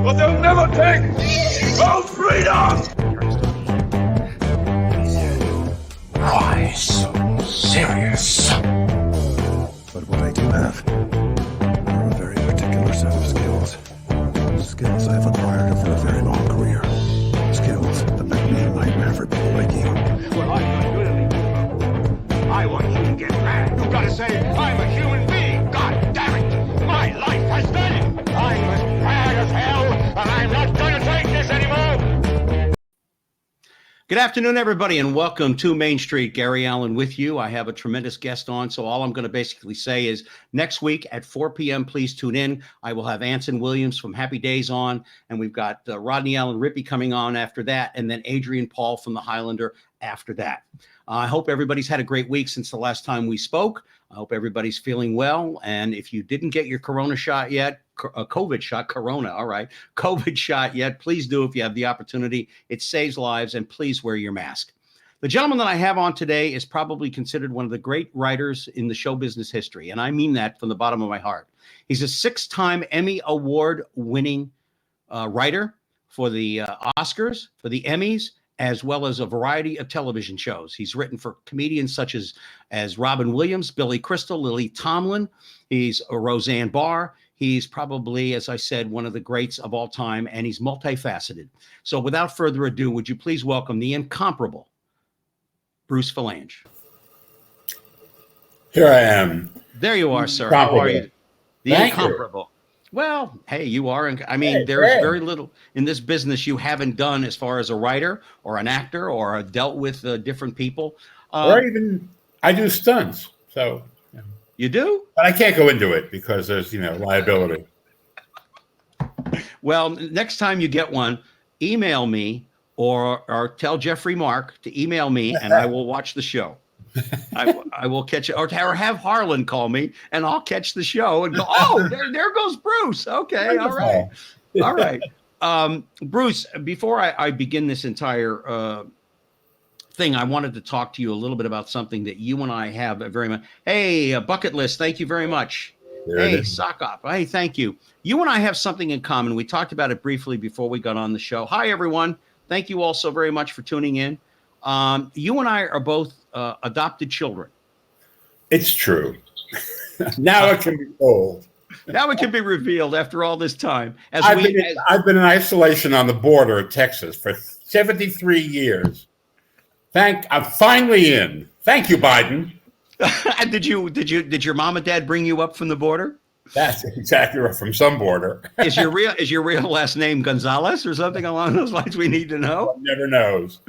but they'll never take our freedom! Why so serious? But what I do have are a very particular set of skills. Skills I've acquired over a very long career. Skills that make me a nightmare for people like you. Well, I'm not really. I want you to get mad. You've got to say, I'm a human being. God damn it! My life has value. I'm as mad as hell, and I'm not going to take this anymore. Good afternoon, everybody, and welcome to Mainstreet. Gary Allen with you. I have a tremendous guest on, so all I'm going to basically say is next week at 4 p.m., please tune in. I will have Anson Williams from Happy Days on, and we've got Rodney Allen Rippey coming on after that, and then Adrian Paul from The Highlander after that. I hope everybody's had a great week since the last time we spoke. I hope everybody's feeling well, and if you didn't get your corona shot yet, COVID shot, corona, all right, COVID shot yet, please do if you have the opportunity. It saves lives, and please wear your mask. The gentleman that I have on today is probably considered one of the great writers in the show business history, and I mean that from the bottom of my heart. He's a 6-time Emmy Award winning writer for the Oscars, for the Emmys, as well as a variety of television shows. He's written for comedians such as Robin Williams, Billy Crystal, Lily Tomlin. He's a Roseanne Barr. He's probably, as I said, one of the greats of all time, and he's multifaceted. So without further ado, would you please welcome the incomparable Bruce Vilanch. Here I am. There you are, sir. How are you? The incomparable. Well, hey, you are. I mean, there's very little in this business you haven't done as far as a writer or an actor or dealt with different people. Or even, I do stunts. So you do? But I can't go into it because there's, liability. Well, next time you get one, email me or tell Jeffrey Mark to email me and I will watch the show. I will catch it, or have Harlan call me and I'll catch the show and go, oh, there goes Bruce. Okay. All right. Bruce, before I begin this entire thing, I wanted to talk to you a little bit about something that you and I have very much. Hey, a bucket list. Thank you very much. Hey, sock up. Hey, thank you. You and I have something in common. We talked about it briefly before we got on the show. Hi, everyone. Thank you all so very much for tuning in. You and I are both adopted children. It's true. Now it can be told. Now it can be revealed after all this time. I've been in isolation on the border of Texas for 73 years. I'm finally in. Thank you, Biden. And did your mom and dad bring you up from the border? That's exactly right, from some border. Is your real last name Gonzalez or something along those lines? We need to know. One never knows.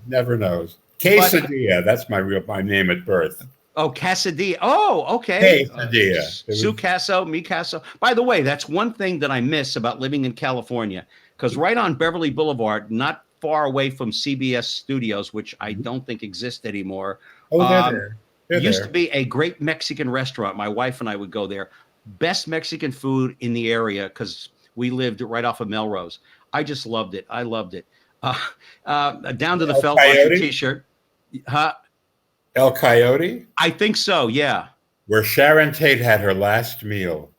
Never knows. Quesadilla. That's my name at birth. Oh, Quesadilla. Oh, okay. Quesadilla. Su Caso, mi Caso. By the way, that's one thing that I miss about living in California, because right on Beverly Boulevard, not far away from CBS Studios, which I don't think exist anymore. Oh, they're there. Used to be a great Mexican restaurant. My wife and I would go there. Best Mexican food in the area because we lived right off of Melrose. I just loved it. I loved it. Down to the felt T-shirt. Huh? El Coyote? I think so, yeah. Where Sharon Tate had her last meal.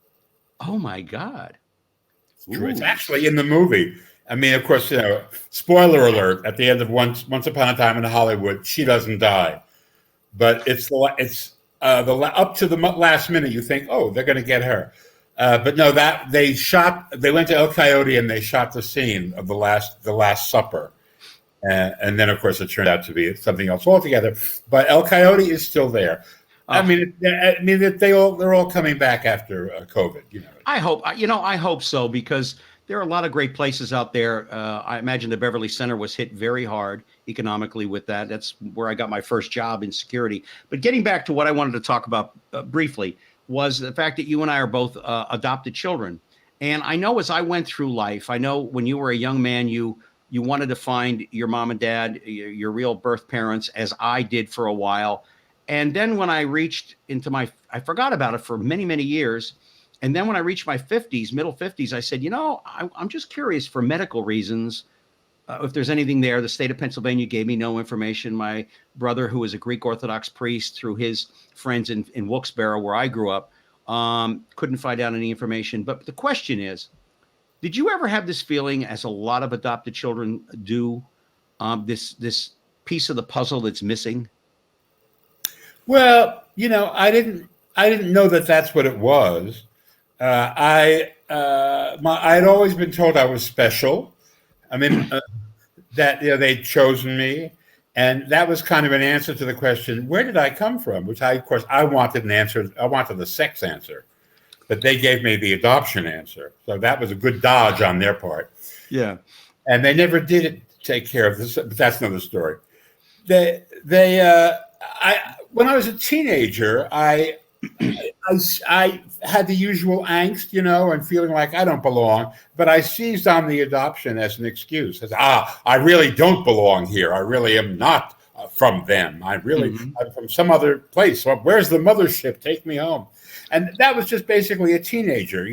Oh, my God. It's actually in the movie. I mean, of course, spoiler alert, at the end of Once Upon a Time in Hollywood, she doesn't die. But it's up to the last minute, you think, oh, they're going to get her. But no, they went to El Coyote and they shot the scene of the Last Supper. And then, of course, it turned out to be something else altogether. But El Coyote is still there. They're all coming back after COVID. I hope so, because there are a lot of great places out there. I imagine the Beverly Center was hit very hard economically with that. That's where I got my first job in security. But getting back to what I wanted to talk about briefly was the fact that you and I are both adopted children. And I know as I went through life, I know when you were a young man, you wanted to find your mom and dad, your real birth parents, as I did for a while. And then when I reached into I forgot about it for many, many years. And then when I reached my middle 50s, I said, I'm just curious for medical reasons. If there's anything there. The state of Pennsylvania gave me no information. My brother, who was a Greek Orthodox priest, through his friends in Wilkes-Barre, where I grew up, couldn't find out any information. But the question is, Did you ever have this feeling, as a lot of adopted children do, this piece of the puzzle that's missing? Well, I didn't know that that's what it was. I'd always been told I was special. I mean, that they'd chosen me, and that was kind of an answer to the question, where did I come from? Which of course, I wanted an answer. I wanted the sex answer, but they gave me the adoption answer. So that was a good dodge on their part. Yeah, and they never did take care of this. But that's another story. When I was a teenager, I had the usual angst, and feeling like I don't belong. But I seized on the adoption as an excuse. As I really don't belong here. I really am not from them. I'm from some other place. Well, where's the mothership? Take me home. And that was just basically a teenager,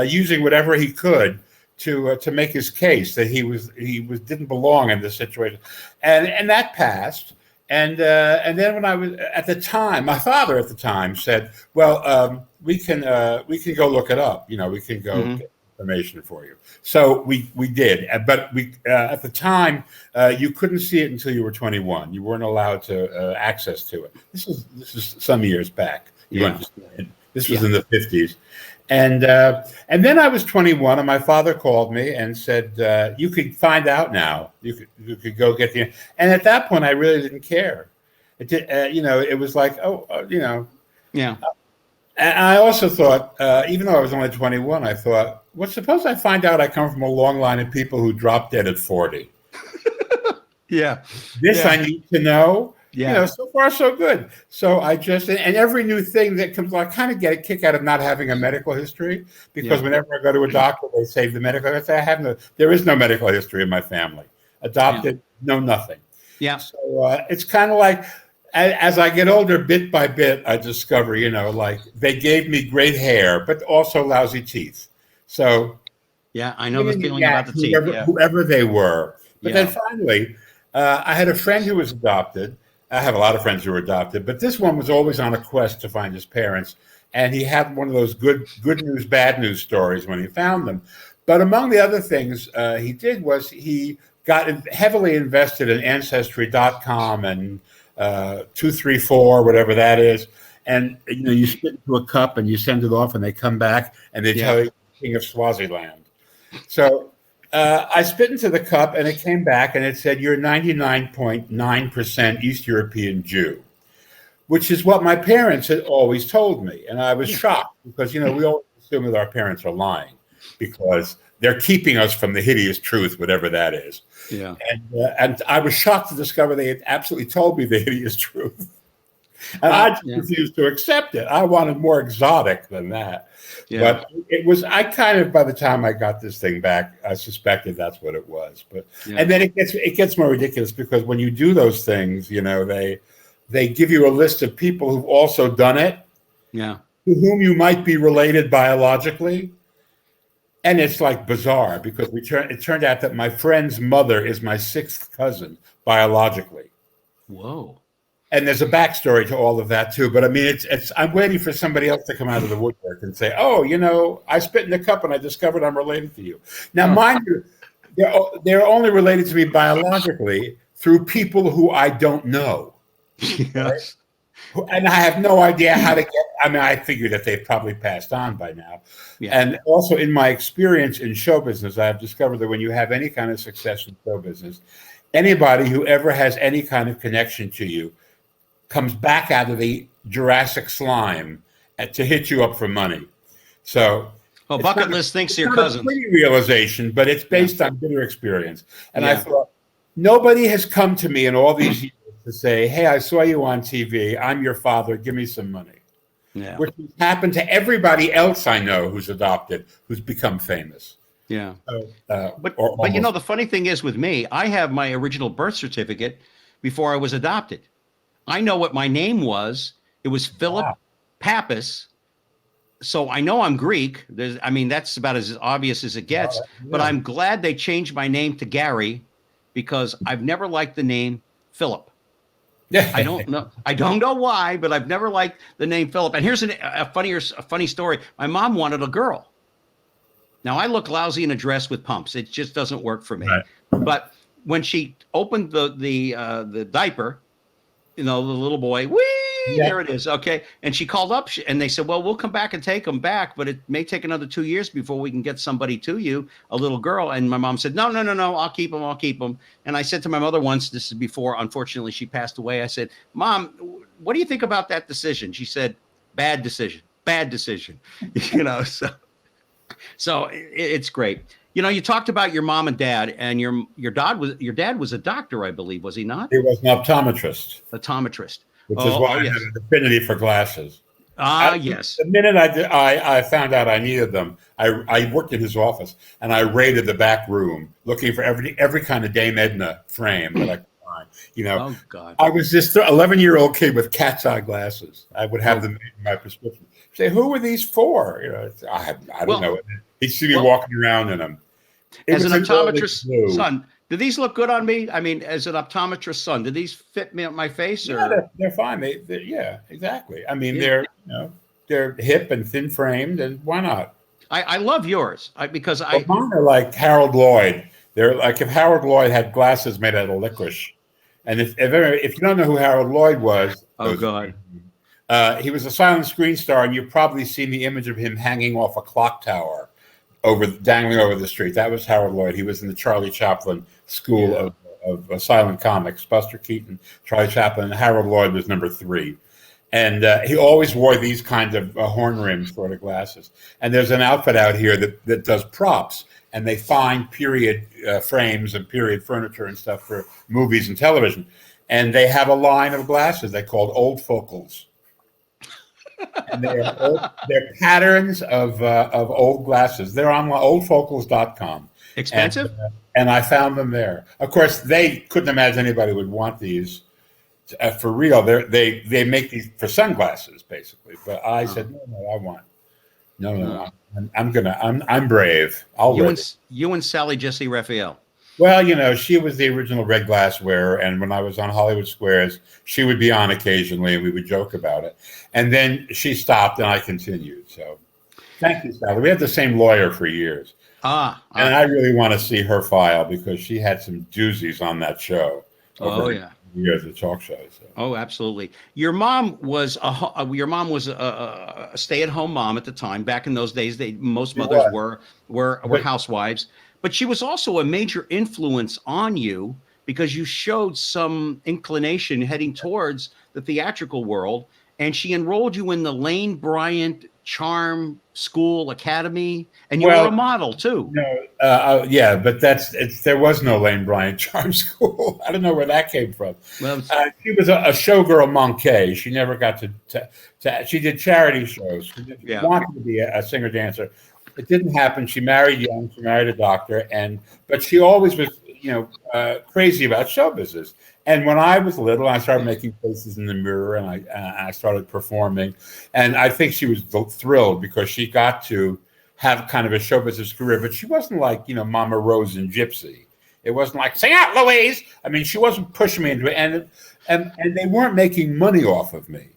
using whatever he could to make his case that he didn't belong in this situation, and that passed. And then when I was at the time, my father at the time said, "Well, we can go look it up. We can go get information for you." So we did, but at the time you couldn't see it until you were 21. You weren't allowed to access to it. This is some years back. You understand? This was in the 50s. And then I was 21, and my father called me and said, "You could find out now. You could go get the." And at that point, I really didn't care. It did, it was like, yeah. And I also thought, even though I was only 21, I thought, well, suppose I find out I come from a long line of people who dropped dead at 40. Yeah. I need to know. Yeah. So far so good. So and every new thing that comes, I kind of get a kick out of not having a medical history, because whenever I go to a doctor, they say the medical. I say there is no medical history in my family. Adopted, no nothing. Yeah. So it's kind of like, as I get older, bit by bit, I discover, like they gave me great hair, but also lousy teeth. So yeah, I know the feeling about the teeth. Whoever they were. But then finally, I had a friend who was adopted. I have a lot of friends who were adopted, but this one was always on a quest to find his parents. And he had one of those good news, bad news stories when he found them. But among the other things he did was he got heavily invested in Ancestry.com and 234, whatever that is. And you spit into a cup and you send it off, and they come back and they tell you King of Swaziland. So I spit into the cup, and it came back, and it said, "You're 99.9% East European Jew," which is what my parents had always told me. And I was shocked, because, we always assume that our parents are lying because they're keeping us from the hideous truth, whatever that is. Yeah. And I was shocked to discover they had absolutely told me the hideous truth. And I just refused to accept it. I wanted more exotic than that. Yeah. But it was, by the time I got this thing back, I suspected that's what it was. But and then it gets more ridiculous, because when you do those things, they give you a list of people who've also done it. Yeah. To whom you might be related biologically. And it's like bizarre, because it turned out that my friend's mother is my 6th cousin biologically. Whoa. And there's a backstory to all of that too. But I mean, I'm waiting for somebody else to come out of the woodwork and say, "Oh, I spit in the cup and I discovered I'm related to you." Now, mind you, they're only related to me biologically through people who I don't know. Yes. Right? And I have no idea how to get. I mean, I figure that they've probably passed on by now. Yeah. And also, in my experience in show business, I have discovered that when you have any kind of success in show business, anybody who ever has any kind of connection to you comes back out of the Jurassic slime to hit you up for money. So, bucket list thinks your cousin. It's a pretty realization, but it's based on bitter experience. And I thought, nobody has come to me in all these years to say, "Hey, I saw you on TV. I'm your father. Give me some money." Yeah. Which has happened to everybody else I know who's adopted, who's become famous. Yeah. But the funny thing is with me, I have my original birth certificate before I was adopted. I know what my name was. It was Philip Pappas. So I know I'm Greek. That's about as obvious as it gets. But I'm glad they changed my name to Gary, because I've never liked the name Philip. Yeah, I don't know why, but I've never liked the name Philip. And here's a funny story. My mom wanted a girl. Now I look lousy in a dress with pumps. It just doesn't work for me. Right. But when she opened the diaper, the little boy, whee, there it is. Okay. And she called up and they said, well, we'll come back and take him back, but it may take another 2 years before we can get somebody to you, a little girl. And my mom said, no, I'll keep him. And I said to my mother once, this is before, unfortunately, she passed away. I said, Mom, what do you think about that decision? She said, bad decision. So it's great. You talked about your mom and dad, and your dad was a doctor, I believe, was he not? He was an optometrist. Which is why I had an affinity for glasses. Yes. The minute I found out I needed them, I worked in his office and I raided the back room looking for every kind of Dame Edna frame that I could find. Oh God! I was this 11-year-old kid with cat's eye glasses. I would have them in my prescription. Say, who are these for? I don't know. He'd see me walking around in them. As an optometrist son, do these look good on me? I mean, as an optometrist son, do these fit me on my face? Or? Yeah, they're fine. Yeah, exactly. I mean, they're hip and thin framed, and why not? I love yours because mine are like Harold Lloyd. They're like if Harold Lloyd had glasses made out of licorice. And if you don't know who Harold Lloyd was, oh God, he was a silent screen star, and you've probably seen the image of him hanging off a clock tower, dangling over the street. That was Harold Lloyd. He was in the Charlie Chaplin school of silent comics. Buster Keaton, Charlie Chaplin, and Harold Lloyd was number 3. And he always wore these kinds of horn rims for the glasses. And there's an outfit out here that does props, and they find period frames and period furniture and stuff for movies and television. And they have a line of glasses they called old focals. And they're patterns of old glasses. They're on oldfocals.com. Expensive? And I found them there. Of course, they couldn't imagine anybody would want these for real. They make these for sunglasses, basically. But I said, no, I want. No. I'm brave. You and Sally Jesse Raphael. Well, she was the original red glass wearer, and when I was on Hollywood Squares, she would be on occasionally, and we would joke about it. And then she stopped, and I continued. So, thank you, Sally. We had the same lawyer for years. And I really want to see her file because she had some doozies on that show. Years of talk shows. So. Oh, absolutely. Your mom was a stay-at-home mom at the time. Back in those days, most mothers were housewives. But she was also a major influence on you because you showed some inclination heading towards the theatrical world, and she enrolled you in the Lane Bryant Charm School Academy, and you were a model too. No, but there was no Lane Bryant Charm School. I don't know where that came from. Well, she was a showgirl monkey. She never got to she did charity shows. She wanted to be a singer dancer. It didn't happen. She married young. She married a doctor, but she always was, crazy about show business. And when I was little, I started making faces in the mirror, and I started performing. And I think she was thrilled because she got to have kind of a show business career. But she wasn't like, Mama Rose and Gypsy. It wasn't like, sing out, Louise. I mean, she wasn't pushing me into it. And they weren't making money off of me.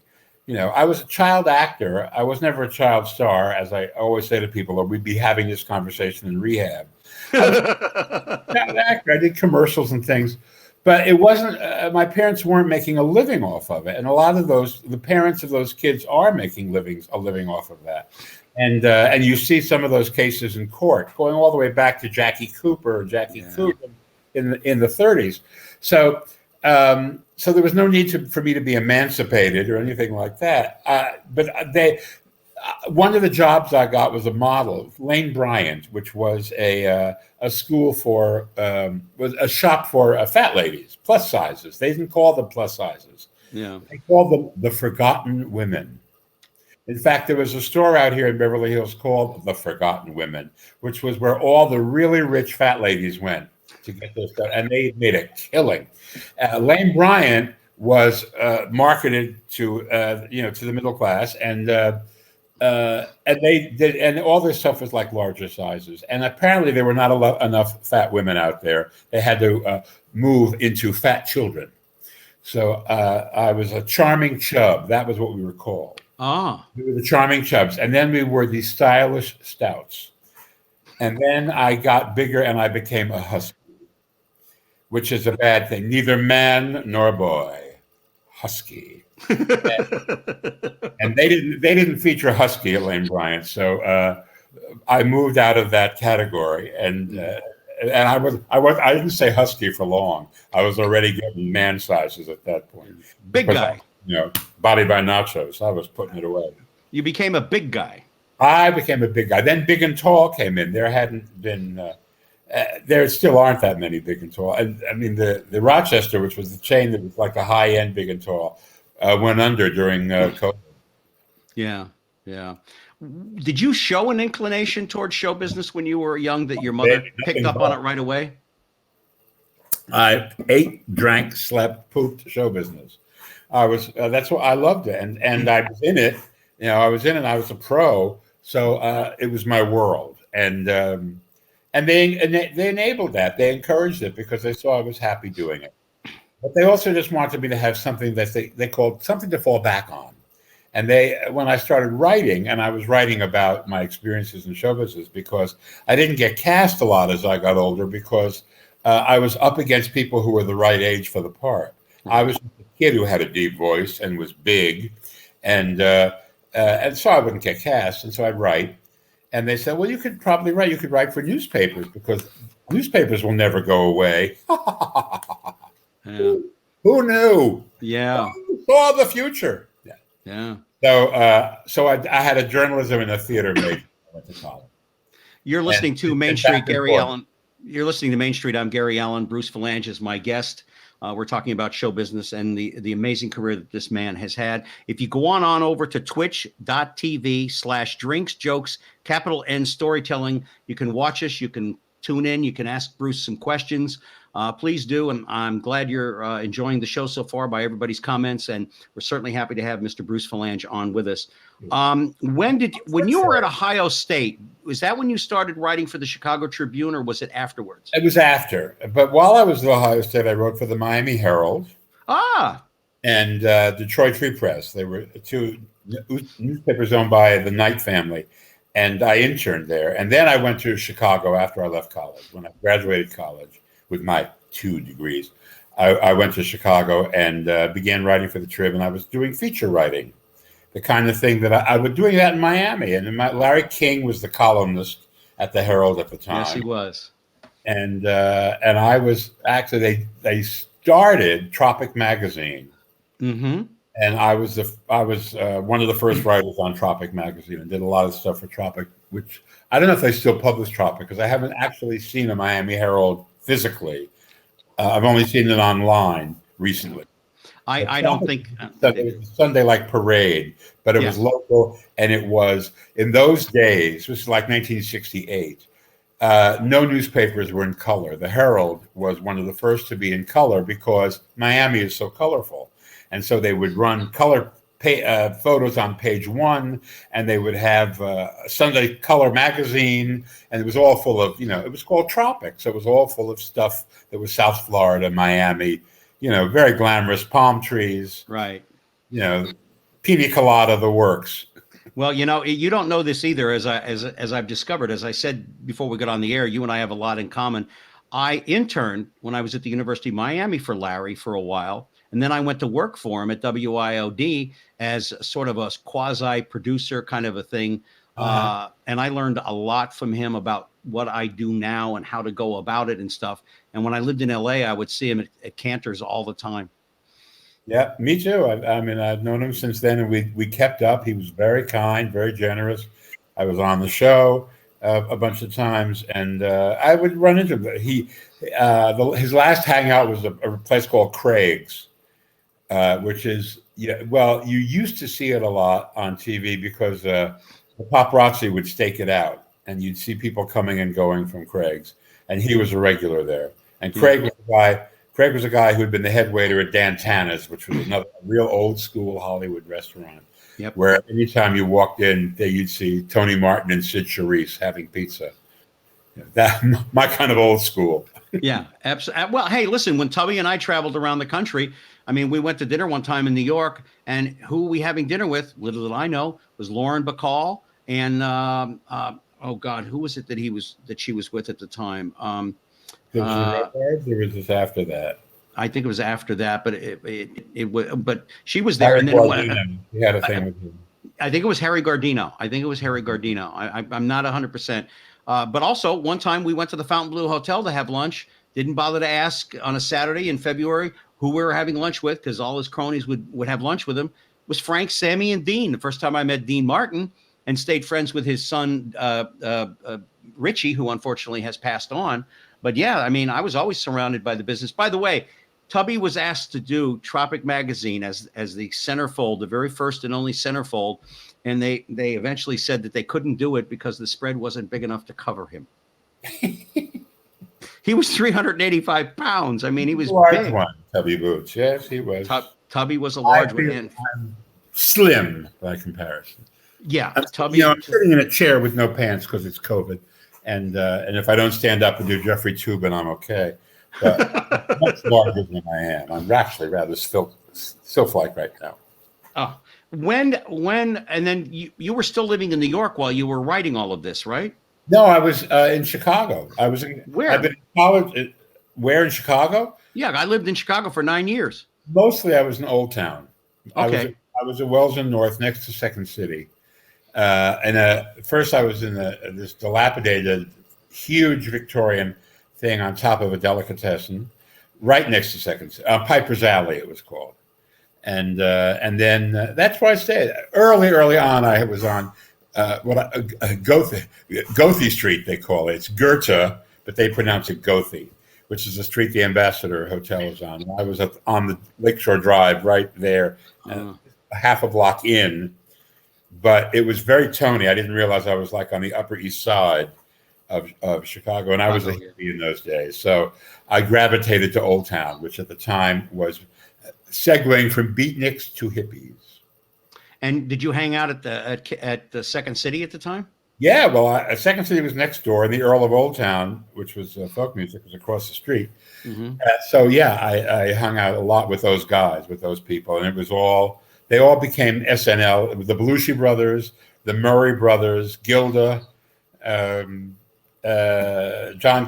I was a child actor. I was never a child star, as I always say to people, or we'd be having this conversation in rehab. I was a child actor. I did commercials and things, but it wasn't. My parents weren't making a living off of it, and a lot of the parents of those kids are making a living off of that. And you see some of those cases in court, going all the way back to Jackie Cooper in the 30s. So. So there was no need for me to be emancipated or anything like that. But one of the jobs I got was a model, Lane Bryant, which was a school was a shop for fat ladies, plus sizes. They didn't call them plus sizes. Yeah, they called them the Forgotten Women. In fact, there was a store out here in Beverly Hills called the Forgotten Women, which was where all the really rich fat ladies went to get those stuff, and they made a killing. Lane Bryant was marketed to the middle class, and they did, and all this stuff was like larger sizes. And apparently, there were not enough fat women out there. They had to move into fat children. So I was a charming chub. That was what we were called. We were the charming chubs, and then we were the stylish stouts. And then I got bigger and I became a husky, which is a bad thing. Neither man nor boy. Husky. And they didn't feature husky at Lane Bryant. So I moved out of that category, and I didn't say husky for long. I was already getting man sizes at that point. Big guy. Body by nachos. I was putting it away. You became a big guy. I became a big guy. Then Big and Tall came in. There hadn't been, there still aren't that many Big and Tall. And I mean, the Rochester, which was the chain that was like the high end Big and Tall, went under during COVID. Yeah, yeah. Did you show an inclination towards show business when you were young that your mother picked up on it right away? I ate, drank, slept, pooped show business. That's what I loved it. And I was in it. I was in it. I was a pro. So it was my world. And they enabled that. They encouraged it because they saw I was happy doing it. But they also just wanted me to have something that they called something to fall back on. And when I started writing, and I was writing about my experiences in show business, because I didn't get cast a lot as I got older, because I was up against people who were the right age for the part. I was a kid who had a deep voice and was big, and so I wouldn't get cast, and so I'd write. And they said, well, you could probably write. You could write for newspapers, because newspapers will never go away. Yeah. Who knew? Yeah. Who saw the future? Yeah. So I had a journalism and a theater major when I went to college. You're listening to Main Street, Gary Allen. You're listening to Main Street. I'm Gary Allen. Bruce Vilanch is my guest. We're talking about show business and the amazing career that this man has had. If you go on over to twitch.tv/drinks, jokes, capital N storytelling, you can watch us. You can tune in. You can ask Bruce some questions. Please do. And I'm glad you're enjoying the show so far by everybody's comments. And we're certainly happy to have Mr. Bruce Vilanch on with us. When you were at Ohio State, was that when you started writing for the Chicago Tribune, or was it afterwards? It was after. But while I was at Ohio State, I wrote for the Miami Herald. And Detroit Free Press. They were two newspapers owned by the Knight family. And I interned there. And then I went to Chicago after I left college. When I graduated college with my 2 degrees, I went to Chicago and began writing for the Trib. And I was doing feature writing, the kind of thing that I was doing that in Miami. And Larry King was the columnist at the Herald at the time. Yes, he was. And I was actually, they started Tropic Magazine. Mm-hmm. And I was one of the first writers on Tropic Magazine and did a lot of stuff for Tropic, which I don't know if they still publish Tropic, because I haven't actually seen a Miami Herald physically. I've only seen it online recently. I don't think it was Sunday like parade, but it was local, and it was in those days. This was like 1968. No newspapers were in color. The Herald was one of the first to be in color because Miami is so colorful. And so they would run color photos on page 1, and they would have Sunday Color magazine, and it was all full of, it was called Tropic. So it was all full of stuff that was South Florida, Miami, very glamorous palm trees. Right. Pina colada, the works. Well, you don't know this either, as I've discovered. As I said before we got on the air, you and I have a lot in common. I interned when I was at the University of Miami for Larry for a while. And then I went to work for him at WIOD as sort of a quasi-producer kind of a thing. And I learned a lot from him about what I do now and how to go about it and stuff. And when I lived in LA, I would see him at Cantor's all the time. Yeah, me too. I mean, I've known him since then, and we kept up. He was very kind, very generous. I was on the show a bunch of times, and I would run into him. His last hangout was a place called Craig's. Which is, you used to see it a lot on TV because the paparazzi would stake it out, and you'd see people coming and going from Craig's, and he was a regular there. And Craig was a guy who had been the head waiter at Dan Tana's, which was another real old school Hollywood restaurant. Yep. Where anytime you walked in, you'd see Tony Martin and Sid Charisse having pizza. That my kind of old school. Yeah, absolutely. Well, hey, listen, when Tubby and I traveled around the country, I mean, we went to dinner one time in New York, and who were we having dinner with? Little did I know, was Lauren Bacall and oh God, who was it that she was with at the time? Was it Red Cards, or was this after that? I think it was after that, but it was, but she was there, Harry and then Guardino. He had a thing with him. I think it was Harry Gardino. I'm not 100%. But also, one time we went to the Fontainebleau Hotel to have lunch. Didn't bother to ask on a Saturday in February who we were having lunch with, because all his cronies would have lunch with him. It was Frank, Sammy, and Dean. The first time I met Dean Martin, and stayed friends with his son, Richie, who unfortunately has passed on. But yeah, I mean, I was always surrounded by the business. By the way, Tubby was asked to do Tropic Magazine as the centerfold, the very first and only centerfold, and they eventually said that they couldn't do it because the spread wasn't big enough to cover him. He was 385 pounds. I mean, he was large big. one, Tubby Boots. Yes, he was. Tubby was a large one. I'm slim by comparison. Yeah, Tubby. I'm sitting in a chair with no pants because it's COVID, and if I don't stand up and do Jeffrey Tubin, I'm okay. But much larger than I am. I'm actually rather sylph-like right now. Oh, when, and then you were still living in New York while you were writing all of this, right? No, I was in Chicago. Where? I've been in college. Where in Chicago? Yeah, I lived in Chicago for 9 years. Mostly, I was in Old Town. Okay. I was at Wells and North, next to Second City. First, I was in this dilapidated, huge Victorian thing on top of a delicatessen, right next to Second City, Piper's Alley, it was called. And then that's where I stayed. Early on, I was on Goethe Street, they call it. It's Goethe, but they pronounce it Goethe, which is the street the Ambassador Hotel is on. I was on the Lakeshore Drive right there, half a block in. But it was very Tony. I didn't realize I was like on the Upper East Side of Chicago, and I was a hippie in those days. So I gravitated to Old Town, which at the time was segueing from beatniks to hippies. And did you hang out at the Second City at the time? Yeah, well, Second City was next door, and the Earl of Old Town, which was folk music, was across the street. Mm-hmm. So yeah, I hung out a lot with those guys, with those people, and it was all. They all became SNL. It was the Belushi brothers, the Murray brothers, Gilda, John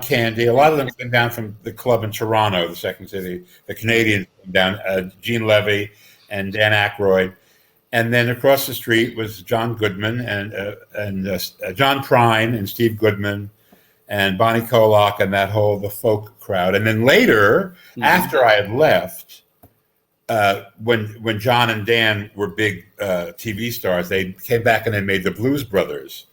Candy. A lot of them came down from the club in Toronto, the Second City. The Canadians came down, Gene Levy and Dan Aykroyd. And then across the street was John Goodman and John Prine and Steve Goodman and Bonnie Kolak and the folk crowd. And then later, after I had left, when John and Dan were big TV stars, they came back and they made the Blues Brothers.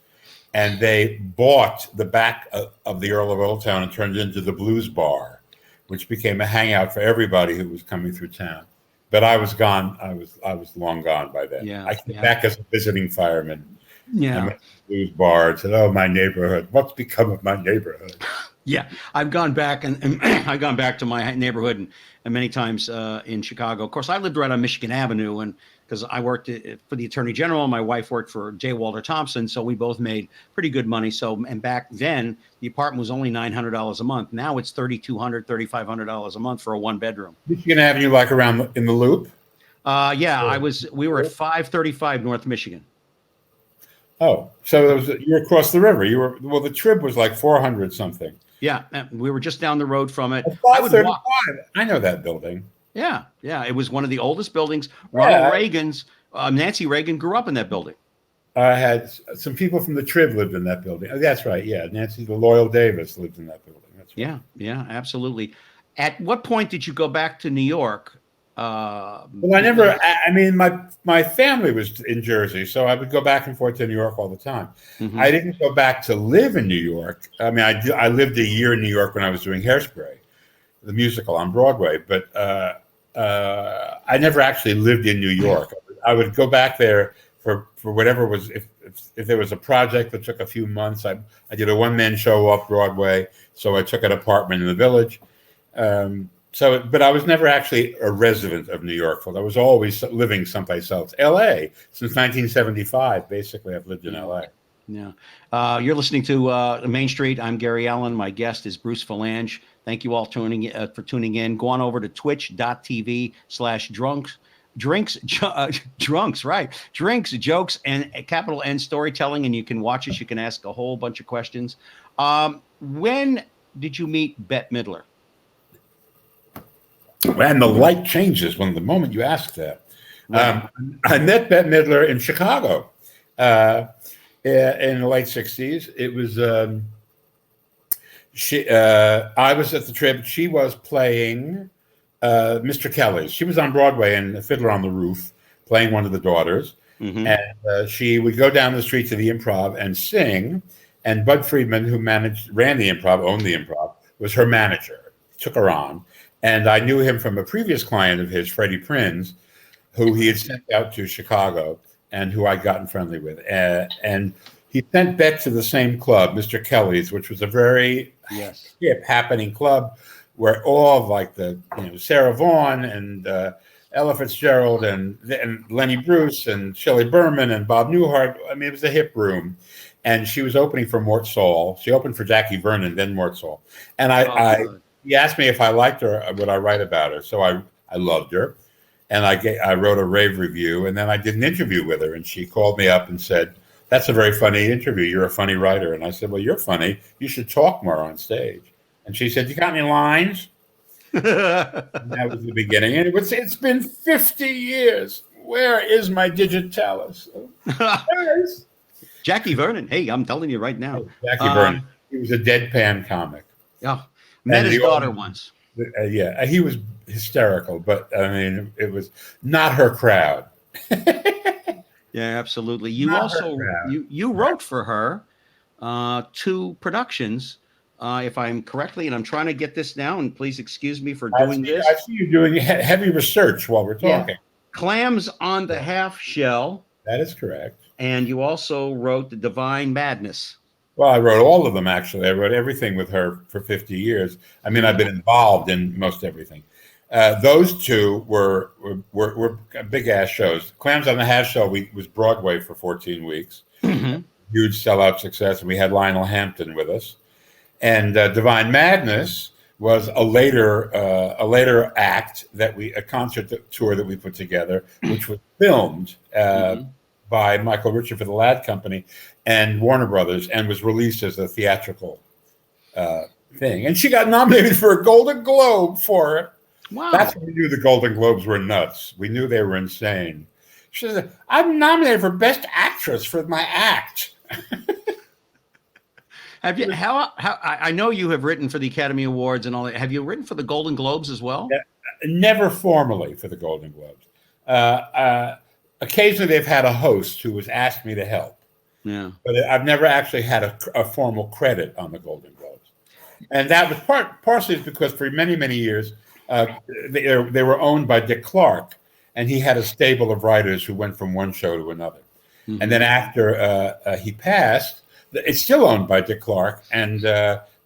And they bought the back of the Earl of Old Town and turned it into the Blues Bar, which became a hangout for everybody who was coming through town. But I was gone. I was long gone by then. Yeah, I came back as a visiting fireman. Yeah. I went to the Blues Bar and said, "Oh, my neighborhood. What's become of my neighborhood?" Yeah, I've gone back and I've gone back to my neighborhood and many times in Chicago. Of course, I lived right on Michigan Avenue, and because I worked for the Attorney General, my wife worked for J. Walter Thompson, so we both made pretty good money. So, and back then, the apartment was only $900 a month. Now it's $3,200, $3,500 a month for a one-bedroom. Michigan Avenue, like around in the Loop. Yeah, we were at 535 North Michigan. Oh, so you were across the river. The Trib was like 400 something. Yeah, we were just down the road from it. I would walk. I know that building. Yeah. It was one of the oldest buildings. Ronald Reagan's, Nancy Reagan grew up in that building. I had some people from the Trib lived in that building. Oh, that's right. Yeah, Nancy Loyal Davis lived in that building. That's right. Yeah, absolutely. At what point did you go back to New York? Well, I never. I mean, my family was in Jersey, so I would go back and forth to New York all the time. Mm-hmm. I didn't go back to live in New York. I mean, I lived a year in New York when I was doing Hairspray, the musical on Broadway, but I never actually lived in New York. I would go back there for whatever was if there was a project that took a few months. I did a one-man show off Broadway, so I took an apartment in the Village. But I was never actually a resident of New York. I was always living someplace else. L.A. Since 1975, basically, I've lived in L.A. Yeah. You're listening to Main Street. I'm Gary Allen. My guest is Bruce Vilanch. Thank you all for tuning in. Go on over to twitch.tv/drunks. drunks, right? Drinks, jokes, and capital N storytelling. And you can watch us. You can ask a whole bunch of questions. When did you meet Bette Midler? And the light changes when the moment you ask that. I met Bette Midler in Chicago in the late 60s. It was I was at the trip. She was playing Mr. Kelly's. She was on Broadway in Fiddler on the Roof, playing one of the daughters. Mm-hmm. And she would go down the street to the Improv and sing. And Bud Friedman, who ran the Improv, owned the Improv, was her manager. Took her on. And I knew him from a previous client of his, Freddie Prinz, who he had sent out to Chicago and who I'd gotten friendly with. And he sent Bette to the same club, Mr. Kelly's, which was a very hip, happening club where all of like Sarah Vaughan and Ella Fitzgerald and Lenny Bruce and Shelley Berman and Bob Newhart. I mean, it was a hip room. And she was opening for Mort Saul. She opened for Jackie Vernon, then Mort Saul. And he asked me if I liked her, would I write about her? So I loved her. And I wrote a rave review. And then I did an interview with her. And she called me up and said, "That's a very funny interview. You're a funny writer." And I said, "Well, you're funny. You should talk more on stage." And she said, "You got any lines?" And that was the beginning. And it's been 50 years. Where is my digitalis? Jackie Vernon. Hey, I'm telling you right now. Jackie Vernon. He was a deadpan comic. Yeah. Met his daughter once. He was hysterical, but I mean, it was not her crowd. Yeah, absolutely. You also you wrote for her 2 productions, if I'm correctly, and I'm trying to get this down. Please excuse me for doing this. I see you doing heavy research while we're talking. Yeah. Clams on the Half Shell. That is correct. And you also wrote The Divine Madness. Well, I wrote all of them, actually. I wrote everything with her for 50 years. I mean, I've been involved in most everything. Those 2 were big-ass shows. Clams on the Half Shell was Broadway for 14 weeks. Mm-hmm. Huge sellout success, and we had Lionel Hampton with us. And Divine Madness was a later act a concert tour that we put together, which was filmed by Michael Ritchie for the Ladd Company and Warner Brothers, and was released as a theatrical thing. And she got nominated for a Golden Globe for it. Wow. That's when we knew the Golden Globes were nuts. We knew they were insane. She said, "I'm nominated for Best Actress for my act." Have you? How? I know you have written for the Academy Awards and all that. Have you written for the Golden Globes as well? Never formally for the Golden Globes. Occasionally, they've had a host who has asked me to help. Yeah, but I've never actually had a formal credit on the Golden Globes, and that was partially because for many, many years they were owned by Dick Clark, and he had a stable of writers who went from one show to another. Mm-hmm. And then after he passed, it's still owned by Dick Clark, and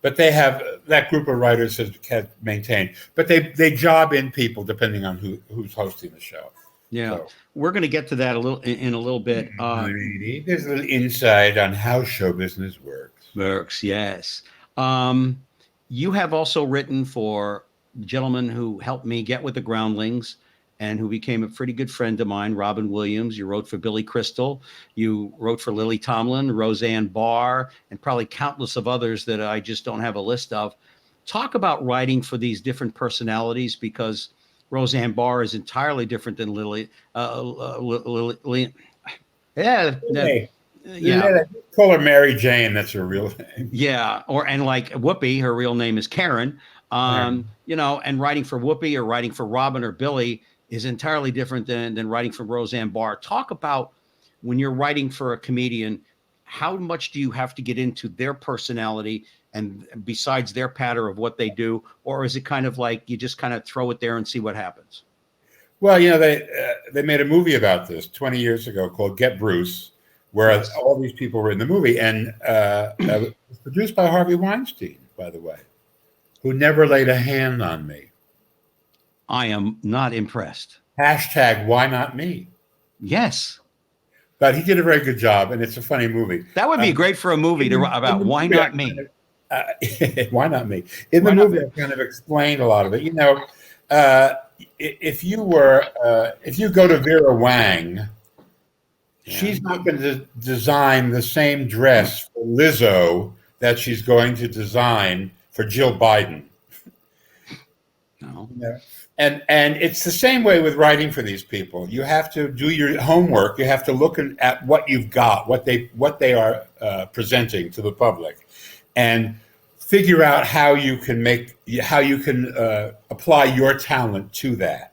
but they have that group of writers has maintained, but they job in people depending on who's hosting the show. Yeah, so we're going to get to that in a little bit. There's a little insight on how show business works. Yes. You have also written for the gentleman who helped me get with the Groundlings and who became a pretty good friend of mine, Robin Williams. You wrote for Billy Crystal. You wrote for Lily Tomlin, Roseanne Barr, and probably countless of others that I just don't have a list of. Talk about writing for these different personalities, because Roseanne Barr is entirely different than Lily. Lily. Call her Mary Jane. That's her real name. Yeah, and like Whoopi, her real name is Karen. And writing for Whoopi or writing for Robin or Billy is entirely different than writing for Roseanne Barr. Talk about when you're writing for a comedian, how much do you have to get into their personality and besides their pattern of what they do, or is it kind of like you just kind of throw it there and see what happens? Well, they made a movie about this 20 years ago called Get Bruce, where all these people were in the movie, and it was produced by Harvey Weinstein, by the way, who never laid a hand on me. I am not impressed. Hashtag why not me? Yes. But he did a very good job, and it's a funny movie. That would be great for a movie about why not me. Why not me? In the movie, I kind of explained a lot of it. if you go to Vera Wang, she's not going to design the same dress for Lizzo that she's going to design for Jill Biden. No. Yeah. And it's the same way with writing for these people. You have to do your homework. You have to look at what you've got, what they are presenting to the public, and figure out how you can apply your talent to that.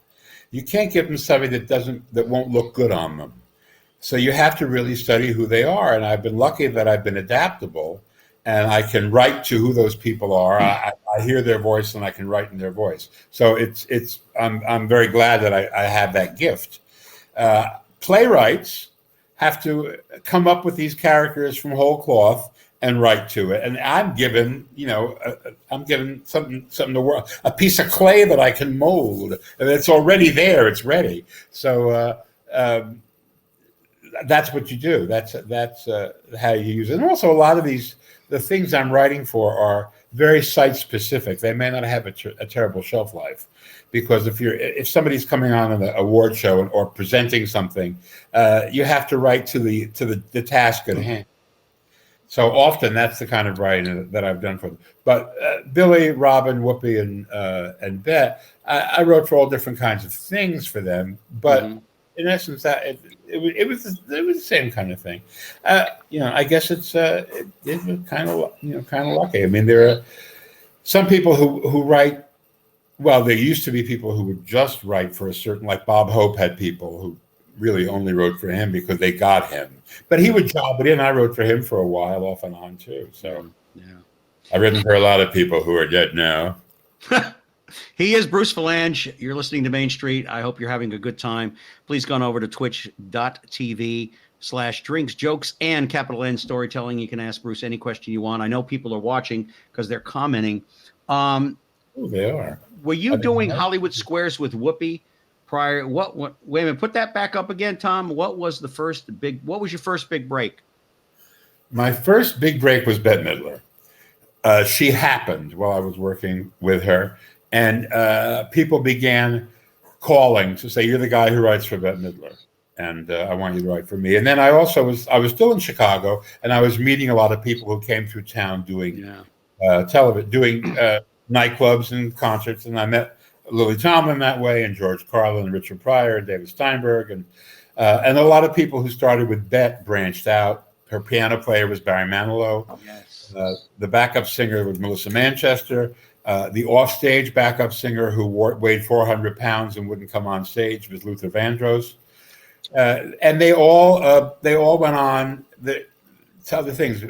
You can't give them something that won't look good on them. So you have to really study who they are. And I've been lucky that I've been adaptable, and I can write to who those people are. I hear their voice, and I can write in their voice. So I'm very glad that I have that gift. Playwrights have to come up with these characters from whole cloth and write to it. And I'm given something to work, a piece of clay that I can mold, and it's already there. It's ready. So that's what you do. That's how you use it. And also, a lot of the things I'm writing for are very site specific. They may not have a terrible shelf life, because if somebody's coming on an award show or presenting something, you have to write to the task at hand. So often that's the kind of writing that I've done for them. But Billy, Robin, Whoopi, and Bette, I wrote for all different kinds of things for them. But in essence, that it was the same kind of thing. I guess it was kind of lucky. I mean, there are some people who write. Well, there used to be people who would just write for a certain, like Bob Hope had people who really only wrote for him because they got him. But he would job it in. I wrote for him for a while, off and on too. So I've written for a lot of people who are dead now. He is Bruce Vilanch. You're listening to Main Street. I hope you're having a good time. Please go on over to twitch.tv/drinks, jokes, and capital N storytelling. You can ask Bruce any question you want. I know people are watching because they're commenting. They are. Were you doing Hollywood Squares with Whoopi prior? What? Wait a minute. Put that back up again, Tom. What was your first big break? My first big break was Bette Midler. She happened while I was working with her, and people began calling to say, "You're the guy who writes for Bette Midler, and I want you to write for me." And then I was still in Chicago, and I was meeting a lot of people who came through town doing television, doing nightclubs and concerts, and I met Lily Tomlin that way, and George Carlin, and Richard Pryor, and David Steinberg, and a lot of people who started with Bette branched out. Her piano player was Barry Manilow. Yes. The backup singer was Melissa Manchester. The offstage backup singer who weighed 400 pounds and wouldn't come on stage was Luther Vandross. And they all went on to other things.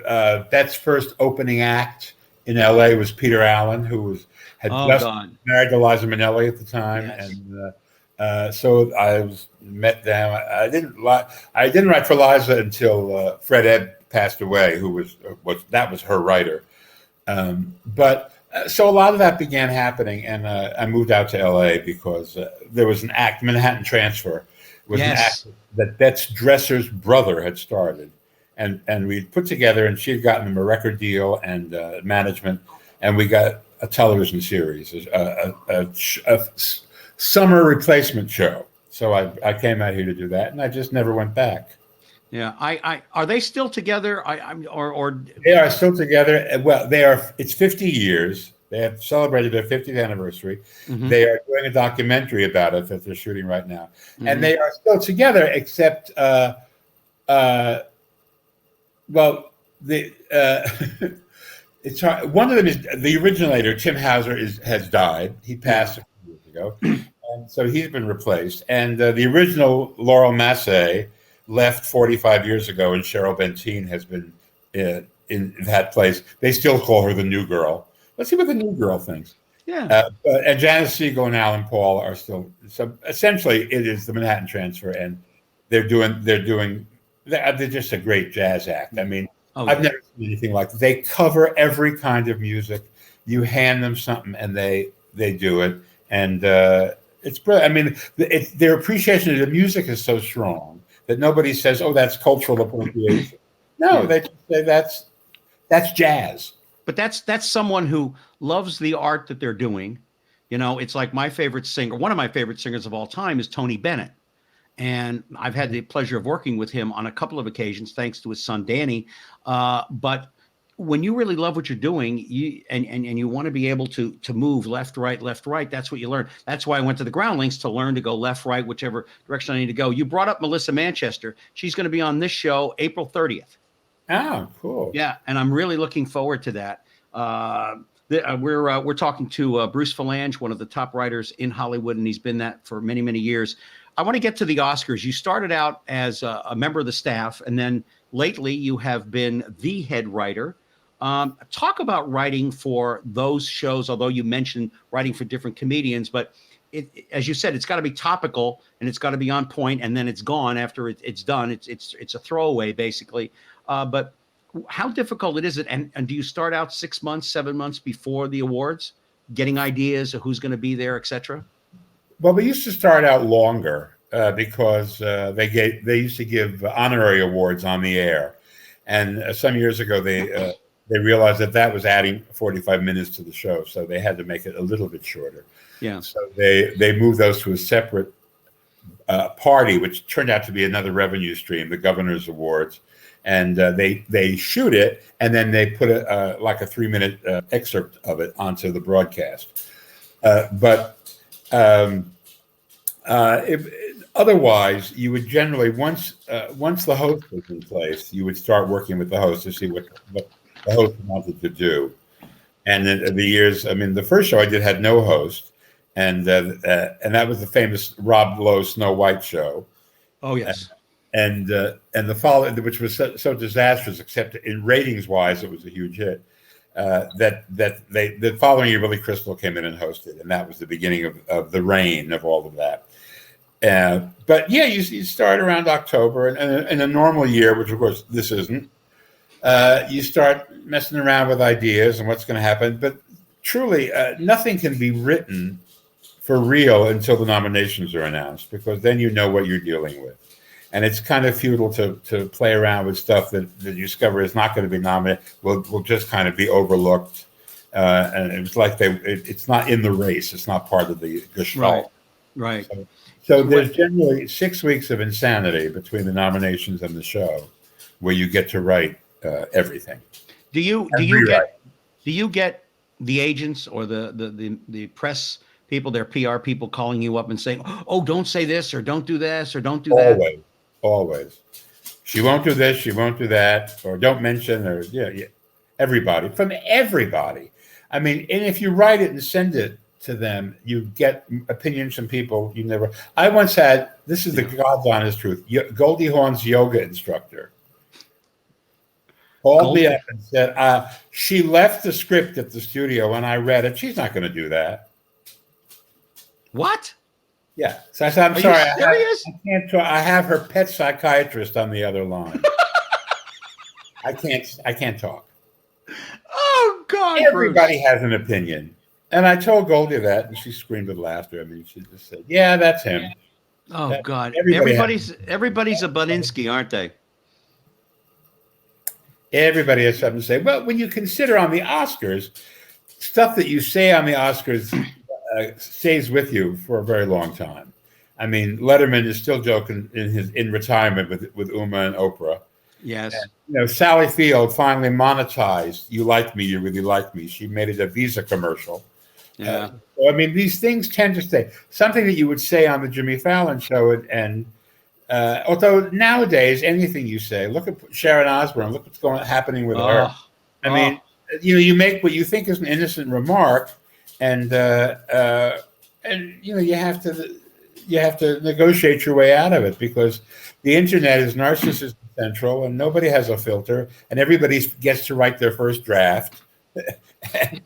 Bette's first opening act in L.A. was Peter Allen, who had just married to Liza Minnelli at the time, and so I met them. I didn't write for Liza until Fred Ebb passed away, who was her writer. But so a lot of that began happening, and I moved out to L.A. because there was an act, Manhattan Transfer, was an act that Bette's dresser's brother had started. And we put together, and she had gotten him a record deal and management, and we got a television series, a summer replacement show. So I came out here to do that, and I just never went back. Yeah, are they still together? Or they are still together. Well, they are. It's 50 years. They have celebrated their 50th anniversary. Mm-hmm. They are doing a documentary about it that they're shooting right now, and they are still together, except. Well, it's hard. One of them is the originator, Tim Hauser, has died. He passed a few years ago, and so he's been replaced. And the original Laurel Massey left 45 years ago, and Cheryl Benteen has been in that place. They still call her the new girl. Let's see what the new girl thinks. Yeah. And Janice Siegel and Alan Paul are still. So essentially, it is the Manhattan Transfer, and they're just a great jazz act. I mean, I've never seen anything like it. They cover every kind of music. You hand them something, and they do it, and it's brilliant. I mean, their appreciation of the music is so strong that nobody says, "Oh, that's cultural appropriation." No, they just say that's jazz. But that's someone who loves the art that they're doing, You know, it's like my favorite singer, one of my favorite singers of all time is Tony Bennett. And I've had the pleasure of working with him on a couple of occasions, thanks to his son, Danny. But when you really love what you're doing, and you want to be able to move left, right, that's what you learn. That's why I went to the Groundlings, to learn to go left, right, whichever direction I need to go. You brought up Melissa Manchester. She's going to be on this show April 30th. Oh, cool. Yeah, and I'm really looking forward to that. We're talking to Bruce Vilanch, one of the top writers in Hollywood, and he's been that for many, many years. I want to get to the Oscars. You started out as a member of the staff, and then lately you have been the head writer. Talk about writing for those shows, although you mentioned writing for different comedians, but as you said, it's got to be topical and it's got to be on point, and then it's gone after it's done. It's a throwaway, basically. But how difficult is it? And do you start out 6 months, 7 months before the awards, getting ideas of who's going to be there, etc.? Well, we used to start out longer because they used to give honorary awards on the air, and some years ago they realized that was adding 45 minutes to the show, so they had to make it a little bit shorter. Yeah. So they moved those to a separate party, which turned out to be another revenue stream, the Governor's Awards, and they shoot it, and then they put like a 3-minute excerpt of it onto the broadcast. Otherwise, you would generally once the host was in place, you would start working with the host to see what the host wanted to do. And then the years, I mean, the first show I did had no host, and that was the famous Rob Lowe Snow White show. Oh yes. And the following, which was so disastrous, except in ratings wise, it was a huge hit. The following year, Billy Crystal came in and hosted, and that was the beginning of the reign of all of that. But yeah, you start around October, and in a normal year, which of course this isn't, you start messing around with ideas and what's going to happen. But truly, nothing can be written for real until the nominations are announced, because then you know what you're dealing with. And it's kind of futile to play around with stuff that you discover is not going to be nominated, will just kind of be overlooked. And it's like it's not in the race. It's not part of the gestalt. Right. So there's generally 6 weeks of insanity between the nominations and the show, where you get to write everything. Do you get the agents or the press people, their PR people, calling you up and saying, "Oh, don't say this, or don't do this, or don't do that"? Always. She won't do this, she won't do that, or don't mention, or yeah. Everybody. I mean, and if you write it and send it to them, you get opinions from people you never. I once had, this is the God's honest truth, Goldie Hawn's yoga instructor called me up and said, she left the script at the studio and I read it. She's not going to do that. What? Yeah. So I said, I'm sorry. You serious? I can't talk. I have her pet psychiatrist on the other line. I can't talk. Oh, God. Everybody has an opinion. And I told Goldie that, and she screamed with laughter. I mean, she just said, yeah, that's him. Oh, God. Everybody's a Buninsky, aren't they? Everybody has something to say. Well, when you consider on the Oscars, stuff that you say on the Oscars stays with you for a very long time. I mean, Letterman is still joking in retirement with Uma and Oprah. Yes. And, Sally Field finally monetized "You Like Me, You Really Like Me." She made it a Visa commercial. Yeah. So, I mean, these things tend to stay. Something that you would say on the Jimmy Fallon show, and although nowadays anything you say, look at Sharon Osbourne, look what's happening with her. I mean, you make what you think is an innocent remark, and you have to negotiate your way out of it, because the internet is narcissism central, and nobody has a filter, and everybody gets to write their first draft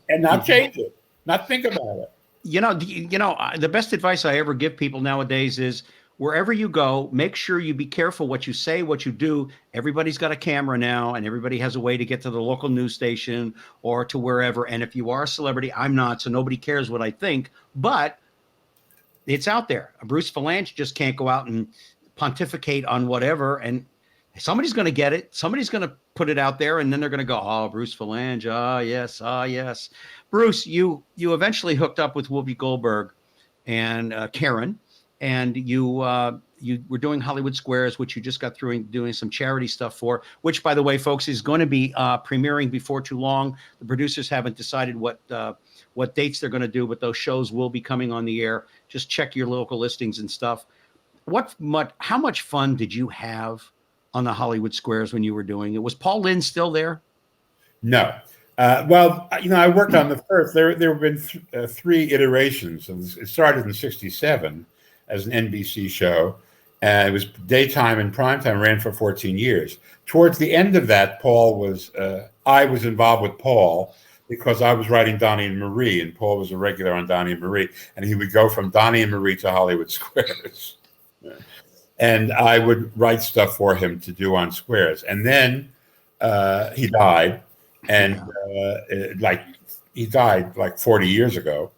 and not change it, not think about it. The best advice I ever give people nowadays is, wherever you go, make sure you be careful what you say, what you do. Everybody's got a camera now, and everybody has a way to get to the local news station or to wherever. And if you are a celebrity, I'm not, so nobody cares what I think, but it's out there. Bruce Vilanch just can't go out and pontificate on whatever. And somebody's going to get it. Somebody's going to put it out there, and then they're going to go, "Oh, Bruce Vilanch, yes, yes." Bruce, you eventually hooked up with Whoopi Goldberg and Karen, and you were doing Hollywood Squares, which you just got through doing some charity stuff for. Which, by the way, folks, is going to be premiering before too long. The producers haven't decided what dates they're going to do, but those shows will be coming on the air. Just check your local listings and stuff. How much fun did you have on the Hollywood Squares when you were doing it? Was Paul Lynde still there? No. Well, I worked on the first. There have been three iterations. It started in '67 as an NBC show, and it was daytime and primetime. Ran for 14 years. Towards the end of that, I was involved with Paul because I was writing Donnie and Marie, and Paul was a regular on Donnie and Marie, and he would go from Donnie and Marie to Hollywood Squares. And I would write stuff for him to do on Squares. And then he died, and he died like 40 years ago.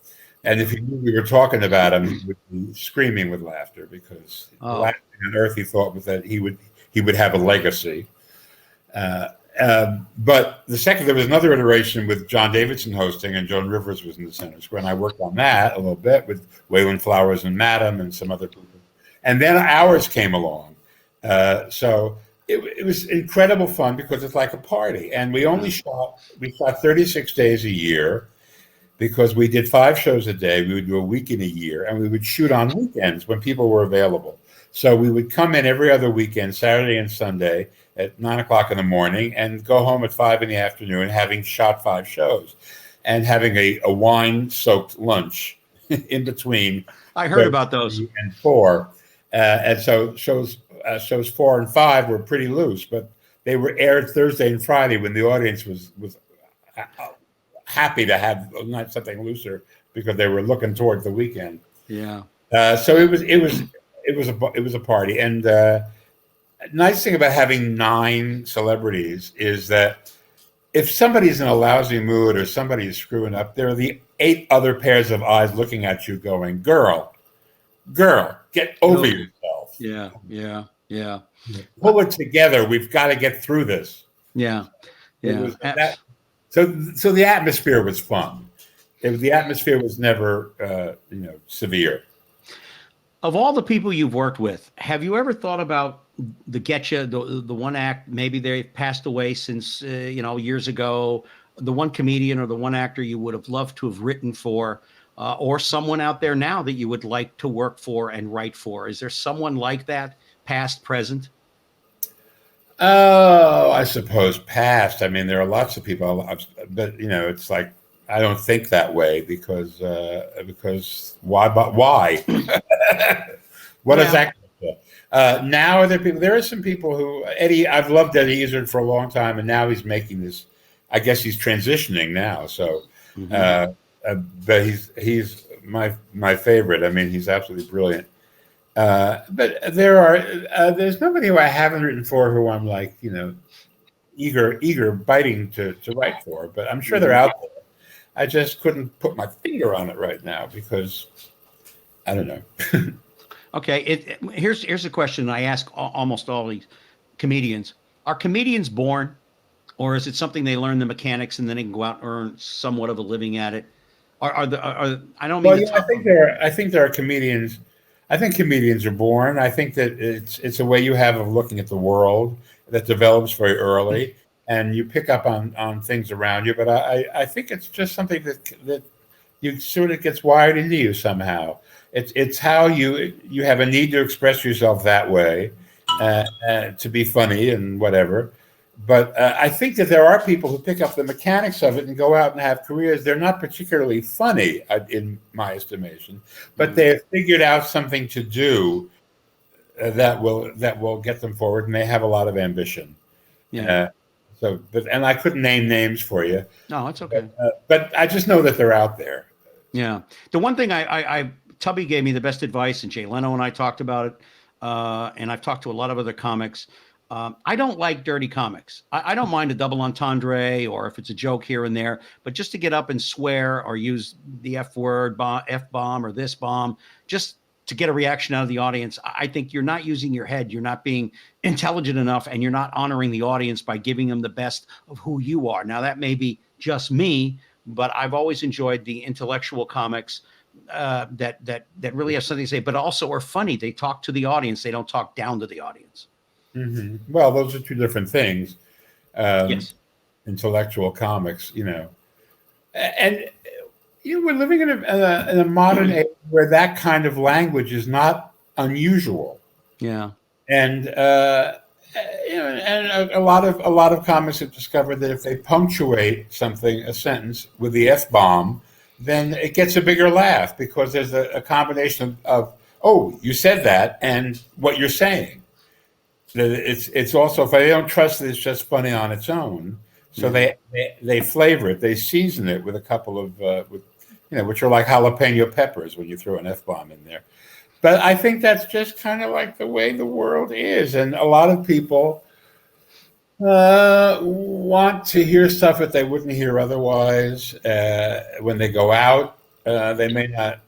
And if he knew we were talking about him, he would be screaming with laughter, because the last thing on earth he thought was that he would have a legacy. But there was another iteration with John Davidson hosting, and Joan Rivers was in the center square. And I worked on that a little bit with Waylon Flowers and Madam and some other people. And then ours came along. So it was incredible fun, because it's like a party. And we shot 36 days a year, because we did 5 shows a day. We would do a week in a year, and we would shoot on weekends when people were available. So we would come in every other weekend, Saturday and Sunday, at 9:00 in the morning, and go home at 5 in the afternoon, having shot 5 shows, and having a wine-soaked lunch in between. I heard about those. And 4. And so shows 4 and 5 were pretty loose, but they were aired Thursday and Friday when the audience was happy to have not something looser, because they were looking towards the weekend. Yeah. So it was a party. And nice thing about having 9 celebrities is that if somebody's in a lousy mood or somebody is screwing up, there are the 8 other pairs of eyes looking at you going, girl, get over yourself. Yeah. Pull it together. We've got to get through this. Yeah. So the atmosphere was fun. The atmosphere was never, severe. Of all the people you've worked with, have you ever thought about the one act, maybe they passed away since, years ago, the one comedian or the one actor you would have loved to have written for, or someone out there now that you would like to work for and write for? Is there someone like that, past, present? Oh, I suppose past. I mean, there are lots of people, but it's like, I don't think that way, because why? But why? What is that? Now there are some people who Eddie. I've loved Eddie Izzard for a long time, and now he's making this. I guess he's transitioning now. So, but he's my favorite. I mean, he's absolutely brilliant. But there's nobody who I haven't written for who I'm like, eager, biting to write for. But I'm sure they're out there. I just couldn't put my finger on it right now, because I don't know. Okay, here's a question I ask almost all these comedians: are comedians born, or is it something they learn the mechanics and then they can go out and earn somewhat of a living at it? I don't mean. Well, I think there are comedians. I think comedians are born. I think that it's a way you have of looking at the world that develops very early, and you pick up on things around you. But I think it's just something that you sort of gets wired into you somehow. It's how you have a need to express yourself that way, to be funny and whatever. But I think that there are people who pick up the mechanics of it and go out and have careers. They're not particularly funny, in my estimation, but they have figured out something to do that will get them forward, and they have a lot of ambition. Yeah. And I couldn't name names for you. No, it's okay. But I just know that they're out there. Yeah. The one thing Tubby gave me the best advice, and Jay Leno and I talked about it, and I've talked to a lot of other comics. I don't like dirty comics. I don't mind a double entendre, or if it's a joke here and there, but just to get up and swear or use the F word, F-bomb or this bomb, just to get a reaction out of the audience. I think you're not using your head. You're not being intelligent enough, and you're not honoring the audience by giving them the best of who you are. Now, that may be just me, but I've always enjoyed the intellectual comics that really have something to say, but also are funny. They talk to the audience. They don't talk down to the audience. Mm-hmm. Well, those are two different things. Yes. Intellectual comics, and we're living in a modern age where that kind of language is not unusual. Yeah. And and a lot of comics have discovered that if they punctuate a sentence with the F-bomb, then it gets a bigger laugh because there's a combination of oh, you said that, and what you're saying. It's also, if they don't trust that it's just funny on its own, so they flavor it, they season it with a couple of which are like jalapeno peppers when you throw an F-bomb in there. But I think that's just kind of like the way the world is, and a lot of people want to hear stuff that they wouldn't hear otherwise when they go out. They may not.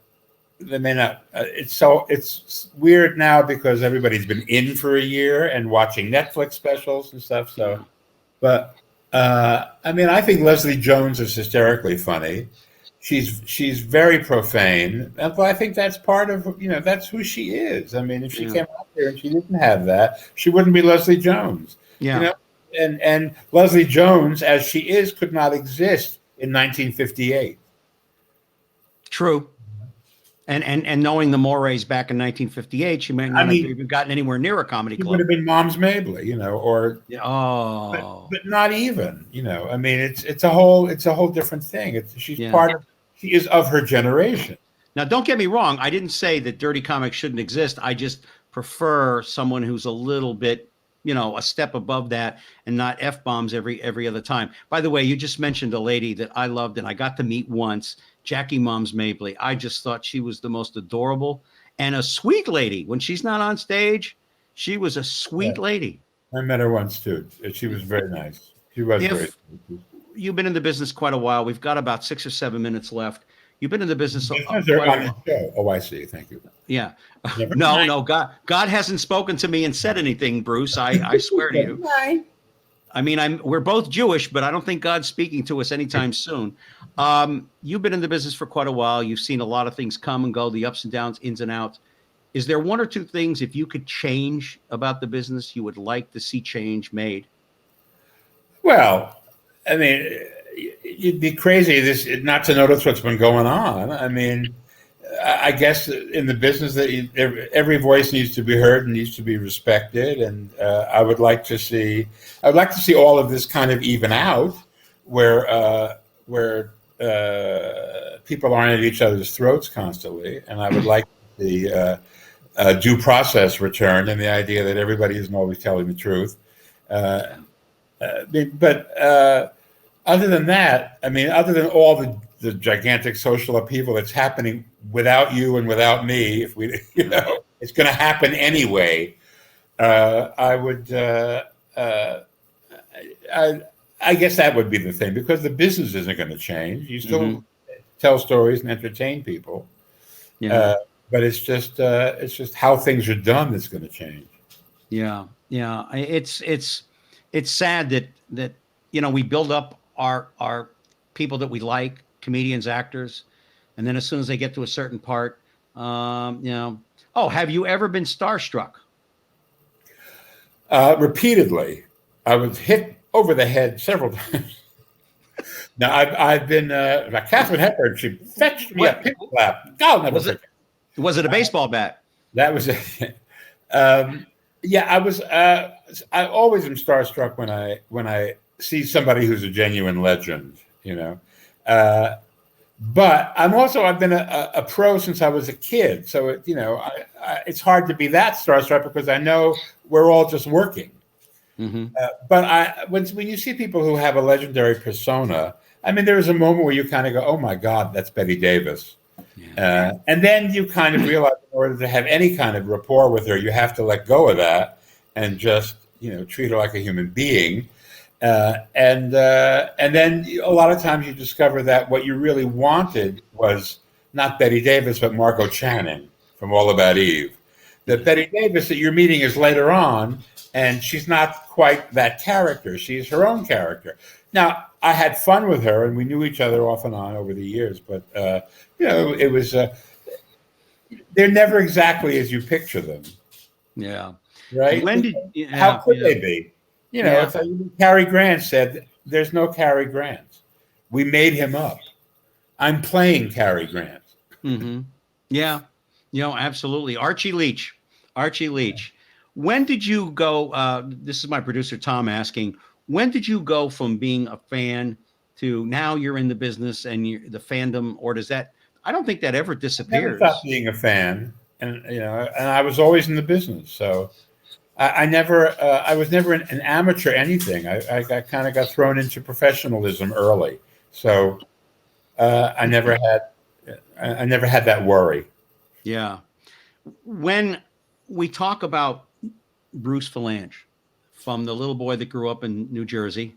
It's weird now because everybody's been in for a year and watching Netflix specials and stuff. So, but I think Leslie Jones is hysterically funny. She's very profane, and I think that's part of that's who she is. I mean, if she came out there and she didn't have that, she wouldn't be Leslie Jones. Yeah. And Leslie Jones, as she is, could not exist in 1958. True. And knowing the mores back in 1958, she might not have even gotten anywhere near a comedy club. She would have been Mom's Mabley, or but not even. It's a whole different thing. She is of her generation. Now, don't get me wrong. I didn't say that dirty comics shouldn't exist. I just prefer someone who's a little bit, a step above that and not F-bombs every other time. By the way, you just mentioned a lady that I loved and I got to meet once, Jackie Moms Mabley. I just thought she was the most adorable and a sweet lady. When she's not on stage, she was a sweet lady. I met her once too. She was very nice. She was great. You've been in the business quite a while. We've got about 6 or 7 minutes left. You've been in the business on the show. Oh, I see. Thank you. Yeah. No. God hasn't spoken to me and said anything, Bruce. I swear to you. I mean, we're both Jewish, but I don't think God's speaking to us anytime soon. You've been in the business for quite a while. You've seen a lot of things come and go, the ups and downs, ins and outs. Is there one or two things, if you could change about the business, you would like to see change made? Well, I mean, you'd be crazy not to notice what's been going on. I mean, I guess in the business that every voice needs to be heard and needs to be respected, and I would like to see all of this kind of even out, where people aren't at each other's throats constantly, and I would like the due process returned, and the idea that everybody isn't always telling the truth. But other than that, I mean, other than all the gigantic social upheaval that's happening without you and without me, if we, it's going to happen anyway. I would, I guess that would be the thing, because the business isn't going to change. You still tell stories and entertain people, but it's just how things are done that's going to change. Yeah. It's sad that we build up our people that we like, comedians, actors, and then as soon as they get to a certain part, have you ever been starstruck? Repeatedly. I was hit over the head several times. Now I've been Katharine Hepburn. She fetched me a pit slap. I'll never forget. Was it a baseball bat? That was it. I was. I always am starstruck when I see somebody who's a genuine legend. But I've been a pro since I was a kid. So it's hard to be that starstruck because I know we're all just working. But when you see people who have a legendary persona, I mean, there is a moment where you kind of go, "Oh my God, that's Bette Davis," and then you kind of realize, in order to have any kind of rapport with her, you have to let go of that and just treat her like a human being. And then a lot of times you discover that what you really wanted was not Bette Davis, but Margot Channing from All About Eve. That Bette Davis that you're meeting is later on, and she's not quite that character. She's her own character. Now, I had fun with her, and we knew each other off and on over the years, but, it was, they're never exactly as you picture them. Yeah. Right? How could they be? It's like Cary Grant said, there's no Cary Grant. We made him up. I'm playing Cary Grant. Mm-hmm. Yeah. Absolutely. Archie Leach. When did you go? This is my producer, Tom, asking, when did you go from being a fan to now you're in the business and the fandom, or does that, I don't think that ever disappears. I never stopped being a fan, and I was always in the business. So I was never an amateur anything. I kind of got thrown into professionalism early. So I never had that worry. Yeah. When we talk about Bruce Vilanch, from the little boy that grew up in New Jersey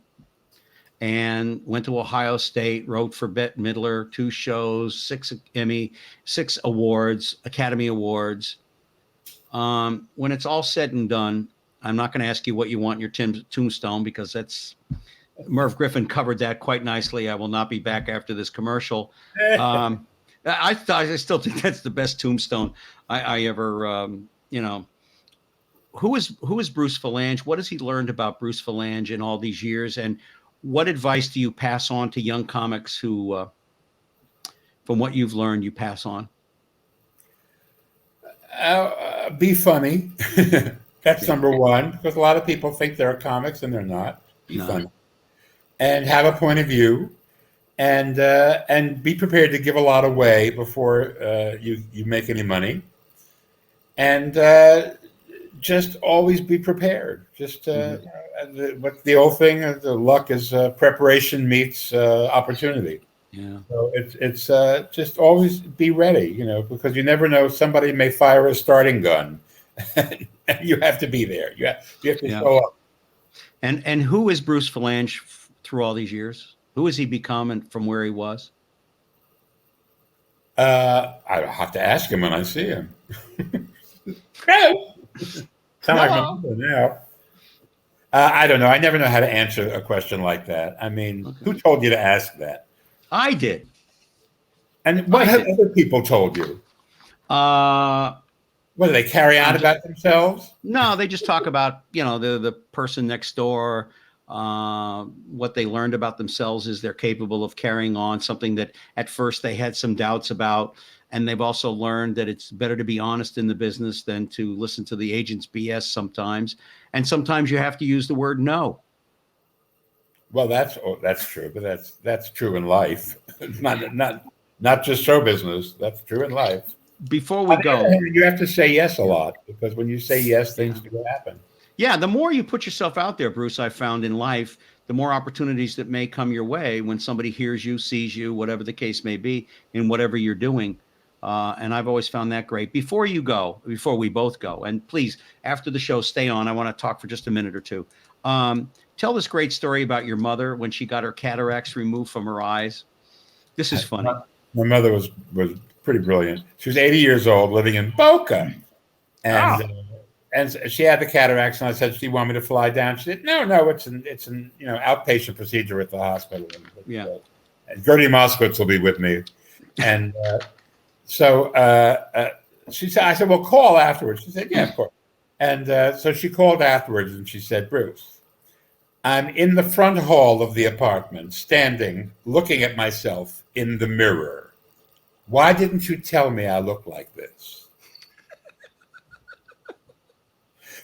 and went to Ohio State, wrote for Bette Midler, 2 shows, 6 awards, Academy Awards. When it's all said and done, I'm not going to ask you what you want in your tombstone, because that's Merv Griffin covered that quite nicely. I will not be back after this commercial. I still think that's the best tombstone I ever, Who is Bruce Vilanch? What has he learned about Bruce Vilanch in all these years? And what advice do you pass on to young comics who, from what you've learned, you pass on? Be funny. That's number one, because a lot of people think they're comics and they're not. Be funny. And have a point of view, and be prepared to give a lot away before you make any money. And just always be prepared. Just what the old thing, the luck is preparation meets opportunity. Yeah. So it's just always be ready, because you never know, somebody may fire a starting gun, and you have to be there. You have to show up. And who is Bruce Vilanch through all these years? Who has he become, and from where he was? I have to ask him when I see him. Sound like my mother now. I don't know. I never know how to answer a question like that. I mean, Who told you to ask that? I did. And what have other people told you? What do they carry on about themselves? No, they just talk about, the person next door. What they learned about themselves is they're capable of carrying on something that at first they had some doubts about. And they've also learned that it's better to be honest in the business than to listen to the agent's BS sometimes. And sometimes you have to use the word no. Well, that's true, but that's true in life. not just show business. That's true in life. Before we go, you have to say yes a lot, because when you say yes, things do happen. Yeah, the more you put yourself out there, Bruce, I've found in life, the more opportunities that may come your way when somebody hears you, sees you, whatever the case may be, in whatever you're doing. And I've always found that great. Before we both go, and please, after the show, stay on. I want to talk for just a minute or two. Tell this great story about your mother when she got her cataracts removed from her eyes. This is funny. My mother was pretty brilliant. She was 80 years old, living in Boca, and she had the cataracts. And I said, "Do you want me to fly down?" She said, "No, it's an outpatient procedure at the hospital." And Gertie Moskowitz will be with me, and. So she said, I said, "Well, call afterwards." She said, "Yeah, of course." And so she called afterwards and she said, "Bruce, I'm in the front hall of the apartment, standing, looking at myself in the mirror. Why didn't you tell me I look like this?"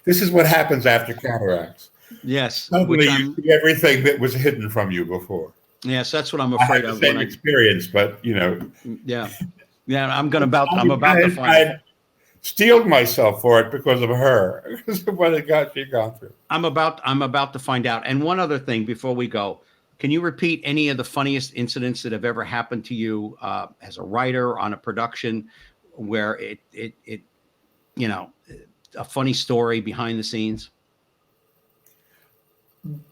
This is what happens after cataracts. Yes. Suddenly you see everything that was hidden from you before. Yes, that's what I'm afraid of. I had the same experience, but Yeah. Yeah, I'm about to find. I steeled myself for it because of her, because of what she'd gone through. I'm about to find out. And one other thing before we go, can you repeat any of the funniest incidents that have ever happened to you as a writer on a production, where it a funny story behind the scenes?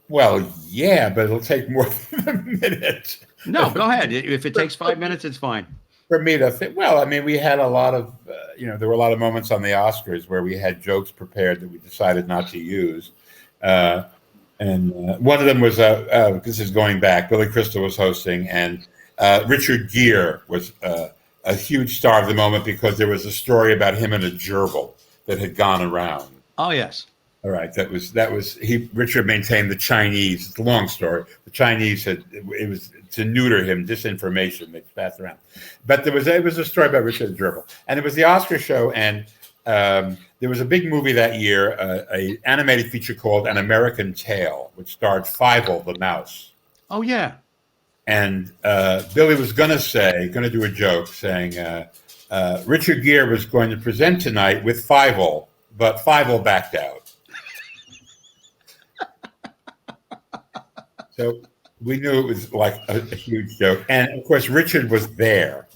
Well, yeah, but it'll take more than a minute. No, go ahead. If it takes 5 minutes, it's fine. For me to think, well, I mean, we had a lot of, there were a lot of moments on the Oscars where we had jokes prepared that we decided not to use. And one of them was, this is going back, Billy Crystal was hosting, and Richard Gere was a huge star of the moment because there was a story about him and a gerbil that had gone around. Oh, yes. All right, Richard maintained the Chinese. It's a long story. The Chinese it was to neuter him, disinformation they passed around. But it was a story about Richard the gerbil, and it was the Oscar show, and there was a big movie that year, an animated feature called An American Tail, which starred Fievel the mouse. Oh yeah. And Billy was going to do a joke saying Richard Gere was going to present tonight with Fievel, but Fievel backed out. So we knew it was like a huge joke. And of course, Richard was there.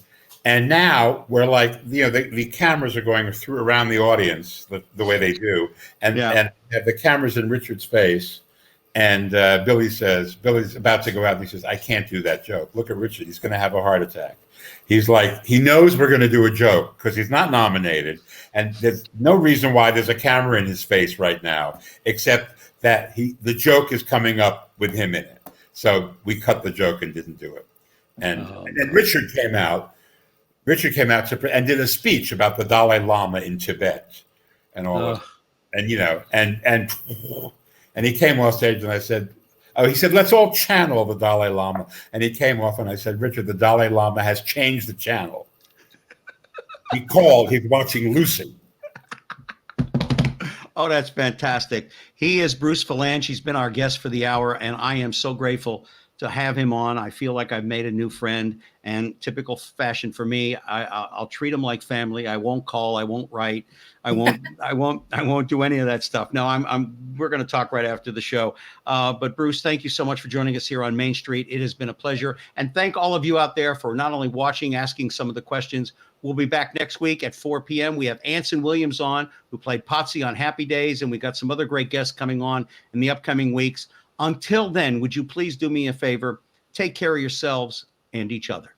And now we're like, the cameras are going around the audience the way they do. And have the cameras in Richard's face. And Billy's about to go out and he says, I can't do that joke. Look at Richard. He's going to have a heart attack. He's like, he knows we're going to do a joke because he's not nominated. And there's no reason why there's a camera in his face right now, except that the joke is coming up with him in it. So we cut the joke and didn't do it. And then Richard came out and did a speech about the Dalai Lama in Tibet and all of it. And he came off stage and I said, he said, let's all channel the Dalai Lama. And he came off and I said, Richard, the Dalai Lama has changed the channel. He called, he's watching Lucy. Oh, that's fantastic. He is Bruce Vilanch. He's been our guest for the hour, and I am so grateful to have him on. I feel like I've made a new friend, and typical fashion for me, I'll treat him like family. I won't call. I won't write. I won't do any of that stuff. No, we're going to talk right after the show. But Bruce, thank you so much for joining us here on Main Street. It has been a pleasure. And thank all of you out there for not only watching, asking some of the questions. We'll be back next week at 4 p.m. We have Anson Williams on, who played Potsy on Happy Days, and we got some other great guests coming on in the upcoming weeks. Until then, would you please do me a favor? Take care of yourselves and each other.